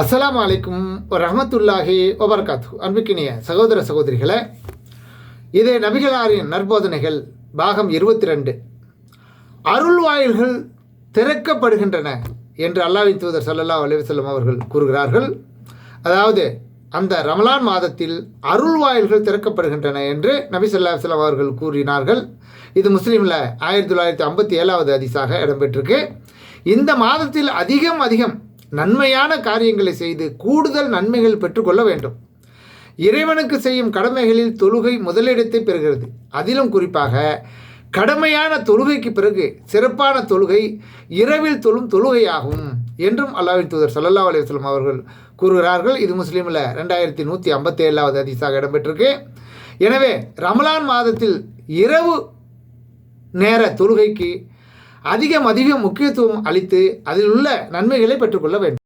அஸ்ஸலாமு அலைக்கும் ரஹ்மத்துல்லாஹி வபரகாத்து. அன்புக்கினிய சகோதர சகோதரிகளே, இது நபிகளாரின் நற்போதனைகள் பாகம் 22. அருள் வாயில்கள் திறக்கப்படுகின்றன என்று அல்லாஹ்வின் தூதர் ஸல்லல்லாஹு அலைஹி வஸல்லம் அவர்கள் கூறுகிறார்கள். அதாவது அந்த ரமலான் மாதத்தில் அருள் வாயில்கள் திறக்கப்படுகின்றன என்று நபி ஸல்லல்லாஹு அலைஹி வஸல்லம் அவர்கள் கூறினார்கள். இது முஸ்லீமில் 1957வது ஹதீஸாக இடம்பெற்றிருக்கு. இந்த மாதத்தில் அதிகம் நன்மையான காரியங்களை செய்து கூடுதல் நன்மைகள் பெற்றுக்கொள்ள வேண்டும். இறைவனுக்கு செய்யும் கடமைகளில் தொழுகை முதலிடத்தை பெறுகிறது. அதிலும் குறிப்பாக கடமையான தொழுகைக்கு பிறகு சிறப்பான தொழுகை இரவில் தொழும் தொழுகையாகும் என்றும் அல்லாஹ்வின் தூதர் ஸல்லல்லாஹு அலைஹி வஸல்லம் அவர்கள் கூறுகிறார்கள். இது முஸ்லீமில் 2157வது ஹதீஸாக இடம்பெற்றிருக்கு. எனவே ரமலான் மாதத்தில் இரவு நேர தொழுகைக்கு அதிக முக்கியத்துவம் அளித்து அதில் உள்ள நன்மைகளை பெற்றுக்கொள்ள வேண்டும்.